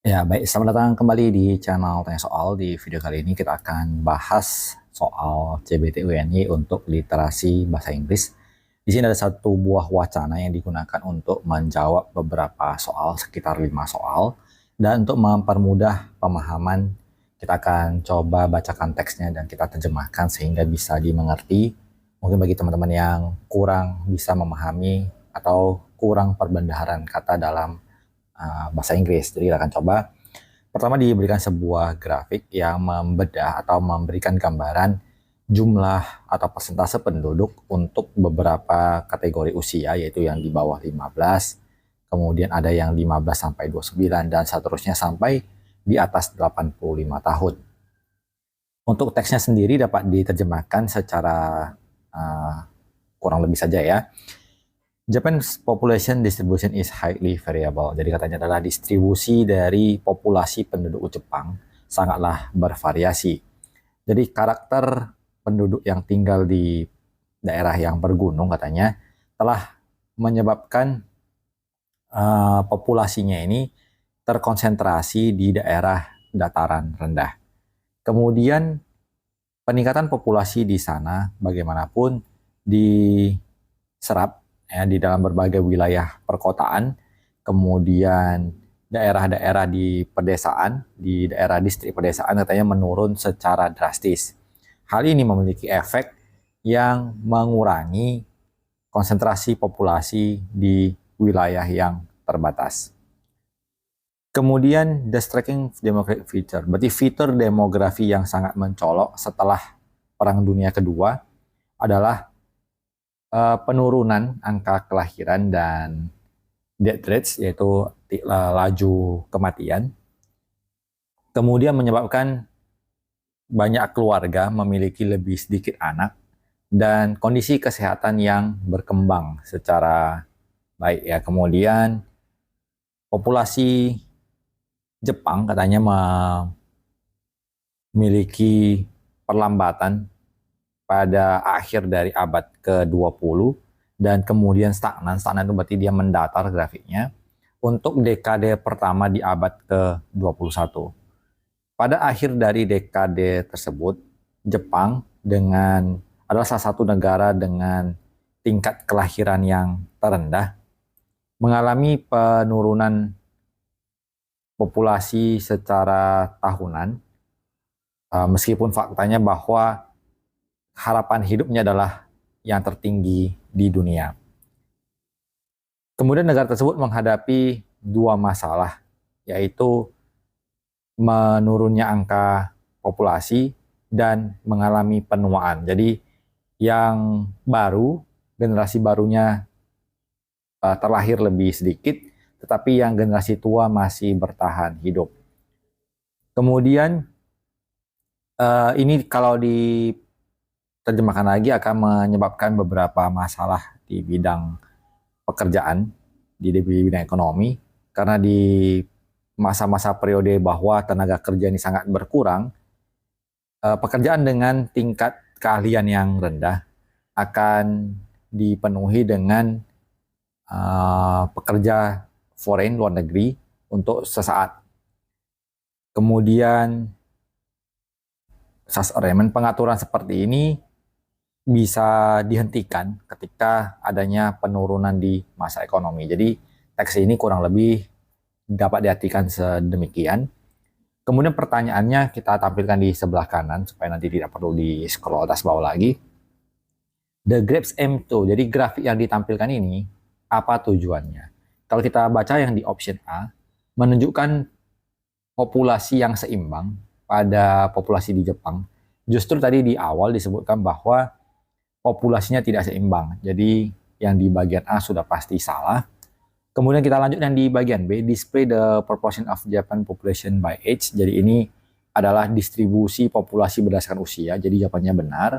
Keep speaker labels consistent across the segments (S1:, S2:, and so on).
S1: Ya, baik. Selamat datang kembali di channel Tanya Soal. Di video kali ini kita akan bahas soal CBT-UNY untuk literasi bahasa Inggris. Di sini ada satu buah wacana yang digunakan untuk menjawab beberapa soal, sekitar 5 soal. Dan untuk mempermudah pemahaman, kita akan coba bacakan teksnya dan kita terjemahkan sehingga bisa dimengerti. Mungkin bagi teman-teman yang kurang bisa memahami atau kurang perbendaharan kata dalam bahasa Inggris. Jadi kita akan coba. Pertama diberikan sebuah grafik yang membedah atau memberikan gambaran jumlah atau persentase penduduk untuk beberapa kategori usia, yaitu yang di bawah 15, kemudian ada yang 15 sampai 29, dan seterusnya sampai di atas 85 tahun. Untuk teksnya sendiri dapat diterjemahkan secara uh, kurang lebih saja ya. Japan's population distribution is highly variable. Jadi katanya adalah distribusi dari populasi penduduk Jepang sangatlah bervariasi. Jadi karakter penduduk yang tinggal di daerah yang bergunung katanya telah menyebabkan populasinya ini terkonsentrasi di daerah dataran rendah. Kemudian peningkatan populasi di sana bagaimanapun diserap ya, di dalam berbagai wilayah perkotaan, kemudian daerah-daerah di pedesaan, di daerah distrik pedesaan katanya menurun secara drastis. Hal ini memiliki efek yang mengurangi konsentrasi populasi di wilayah yang terbatas. Kemudian the striking demographic feature, berarti fitur demografi yang sangat mencolok setelah Perang Dunia Kedua adalah penurunan angka kelahiran dan death rates, yaitu laju kematian. Kemudian menyebabkan banyak keluarga memiliki lebih sedikit anak dan kondisi kesehatan yang berkembang secara baik ya. Kemudian populasi Jepang katanya memiliki perlambatan pada akhir dari abad ke-20 dan kemudian stagnan. Stagnan itu berarti dia mendatar grafiknya untuk dekade pertama di abad ke-21. Pada akhir dari dekade tersebut, Jepang adalah salah satu negara dengan tingkat kelahiran yang terendah, mengalami penurunan populasi secara tahunan, meskipun faktanya bahwa harapan hidupnya adalah yang tertinggi di dunia. Kemudian negara tersebut menghadapi dua masalah, yaitu menurunnya angka populasi dan mengalami penuaan. Jadi yang baru, generasi barunya terlahir lebih sedikit, tetapi yang generasi tua masih bertahan hidup. Kemudian ini kalau diterjemahkan lagi akan menyebabkan beberapa masalah di bidang pekerjaan, di bidang ekonomi, karena di masa-masa periode bahwa tenaga kerja ini sangat berkurang, pekerjaan dengan tingkat keahlian yang rendah akan dipenuhi dengan pekerja foreign, luar negeri, untuk sesaat. Kemudian pengaturan seperti ini bisa dihentikan ketika adanya penurunan di masa ekonomi. Jadi teks ini kurang lebih dapat diartikan sedemikian. Kemudian pertanyaannya kita tampilkan di sebelah kanan supaya nanti tidak perlu di scroll atas bawah lagi. The graphs aim to, jadi grafik yang ditampilkan ini apa tujuannya? Kalau kita baca yang di option A, menunjukkan populasi yang seimbang pada populasi di Jepang. Justru tadi di awal disebutkan bahwa populasinya tidak seimbang. Jadi yang di bagian A sudah pasti salah. Kemudian kita lanjut yang di bagian B, display the proportion of Japan population by age. Jadi ini adalah distribusi populasi berdasarkan usia, jadi jawabannya benar.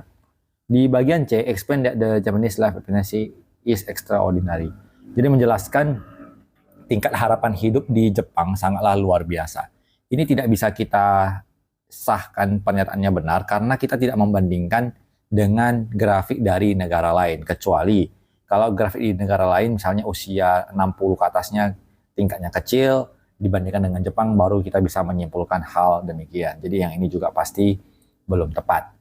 S1: Di bagian C, explain that the Japanese life expectancy is extraordinary. Jadi menjelaskan tingkat harapan hidup di Jepang sangatlah luar biasa. Ini tidak bisa kita sahkan pernyataannya benar karena kita tidak membandingkan dengan grafik dari negara lain, kecuali kalau grafik di negara lain misalnya usia 60 ke atasnya tingkatnya kecil, dibandingkan dengan Jepang, baru kita bisa menyimpulkan hal demikian. Jadi yang ini juga pasti belum tepat.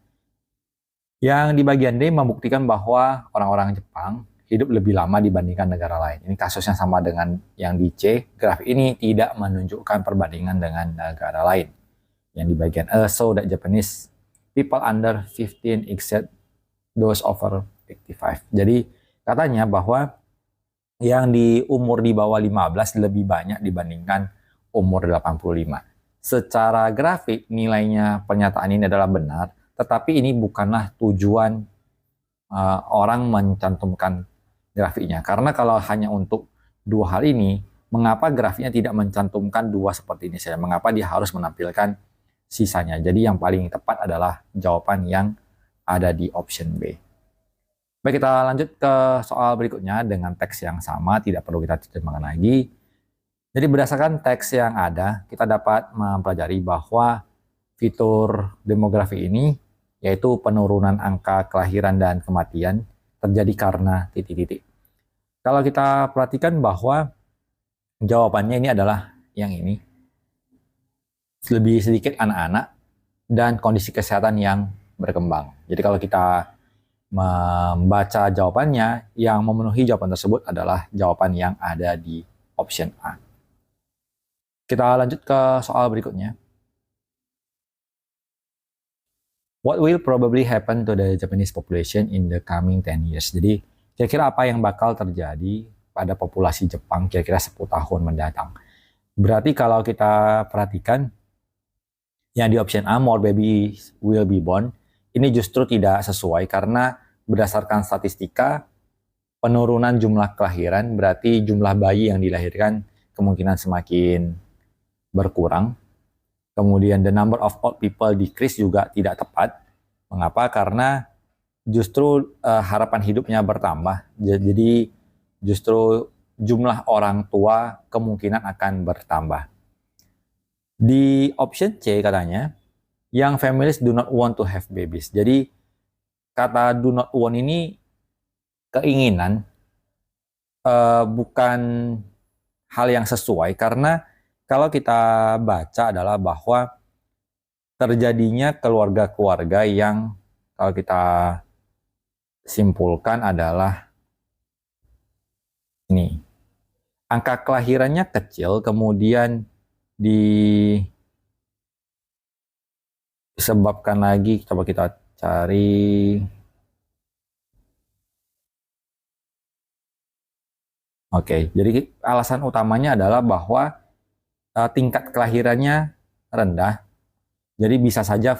S1: Yang di bagian D membuktikan bahwa orang-orang Jepang hidup lebih lama dibandingkan negara lain. Ini kasusnya sama dengan yang di C. Graf ini tidak menunjukkan perbandingan dengan negara lain. Yang di bagian E, so that Japanese people under 15 exceed those over 55. Jadi katanya bahwa yang di umur di bawah 15 lebih banyak dibandingkan umur 85. Secara grafik nilainya pernyataan ini adalah benar, tetapi ini bukanlah tujuan orang mencantumkan grafiknya. Karena kalau hanya untuk dua hal ini, mengapa grafiknya tidak mencantumkan dua seperti ini saja? Mengapa dia harus menampilkan sisanya? Jadi yang paling tepat adalah jawaban yang ada di option B. Baik, kita lanjut ke soal berikutnya dengan teks yang sama, tidak perlu kita terjemahkan lagi. Jadi berdasarkan teks yang ada, kita dapat mempelajari bahwa fitur demografi ini, yaitu penurunan angka kelahiran dan kematian, terjadi karena titik-titik. Kalau kita perhatikan bahwa jawabannya ini adalah yang ini, lebih sedikit anak-anak dan kondisi kesehatan yang berkembang. Jadi kalau kita membaca jawabannya, yang memenuhi jawaban tersebut adalah jawaban yang ada di option A. Kita lanjut ke soal berikutnya. What will probably happen to the Japanese population in the coming 10 years? Jadi kira-kira apa yang bakal terjadi pada populasi Jepang kira-kira 10 tahun mendatang. Berarti kalau kita perhatikan yang di option A, more babies will be born, ini justru tidak sesuai karena berdasarkan statistika penurunan jumlah kelahiran berarti jumlah bayi yang dilahirkan kemungkinan semakin berkurang. Kemudian the number of old people decrease juga tidak tepat. Mengapa? Karena justru harapan hidupnya bertambah. Jadi justru jumlah orang tua kemungkinan akan bertambah. Di option C katanya, young families do not want to have babies. Jadi kata do not want ini keinginan, bukan hal yang sesuai, karena kalau kita baca adalah bahwa terjadinya keluarga-keluarga yang kalau kita simpulkan adalah ini. Angka kelahirannya kecil, kemudian disebabkan lagi, coba kita cari. Oke, jadi alasan utamanya adalah bahwa tingkat kelahirannya rendah, jadi bisa saja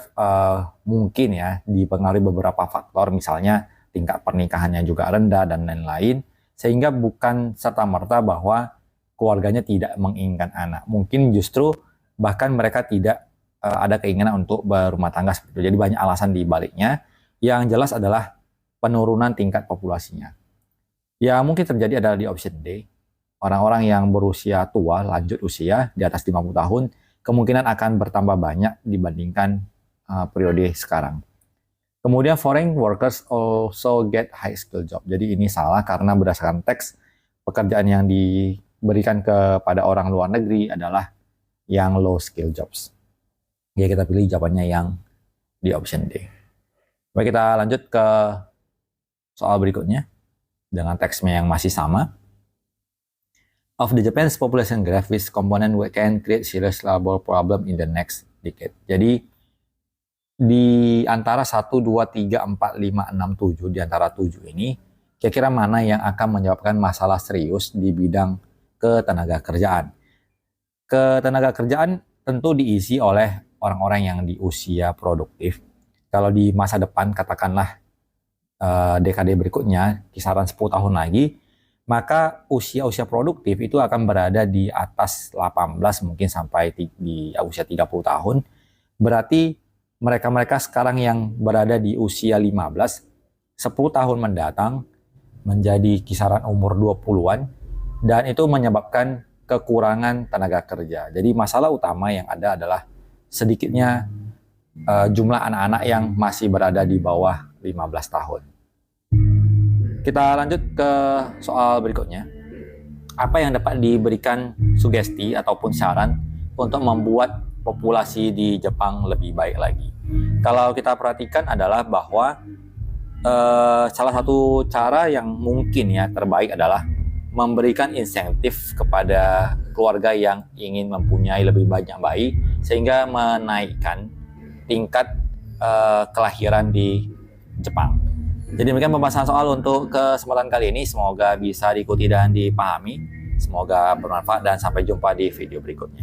S1: mungkin ya dipengaruhi beberapa faktor, misalnya tingkat pernikahannya juga rendah dan lain-lain, sehingga bukan serta-merta bahwa keluarganya tidak menginginkan anak. Mungkin justru bahkan mereka tidak ada keinginan untuk berumah tangga seperti itu. Jadi banyak alasan di baliknya. Yang jelas adalah penurunan tingkat populasinya. Yang mungkin terjadi adalah di option D. Orang-orang yang berusia tua, lanjut usia di atas 50 tahun, kemungkinan akan bertambah banyak dibandingkan periode sekarang. Kemudian foreign workers also get high skill job. Jadi ini salah karena berdasarkan teks pekerjaan yang diberikan kepada orang luar negeri adalah yang low skill jobs. Ya kita pilih jawabannya yang di option D. Baik, kita lanjut ke soal berikutnya dengan teksnya yang masih sama. Of the Japan's population graph, which component can create serious labor problem in the next decade. Jadi di antara 1, 2, 3, 4, 5, 6, 7, di antara 7 ini, kira-kira mana yang akan menyebabkan masalah serius di bidang ketenaga kerjaan? Ketenaga kerjaan tentu diisi oleh orang-orang yang di usia produktif. Kalau di masa depan, katakanlah dekade berikutnya, kisaran 10 tahun lagi, maka usia-usia produktif itu akan berada di atas 18, mungkin sampai di usia 30 tahun. Berarti mereka-mereka sekarang yang berada di usia 15, 10 tahun mendatang menjadi kisaran umur 20-an, dan itu menyebabkan kekurangan tenaga kerja. Jadi masalah utama yang ada adalah sedikitnya jumlah anak-anak yang masih berada di bawah 15 tahun. Kita lanjut ke soal berikutnya. apa yang dapat diberikan sugesti ataupun saran untuk membuat populasi di Jepang lebih baik lagi. Kalau kita perhatikan adalah bahwa salah satu cara yang mungkin ya terbaik adalah memberikan insentif kepada keluarga yang ingin mempunyai lebih banyak bayi sehingga menaikkan tingkat kelahiran di Jepang. Jadi demikian pembahasan soal untuk kesempatan kali ini. Semoga bisa diikuti dan dipahami. Semoga bermanfaat dan sampai jumpa di video berikutnya.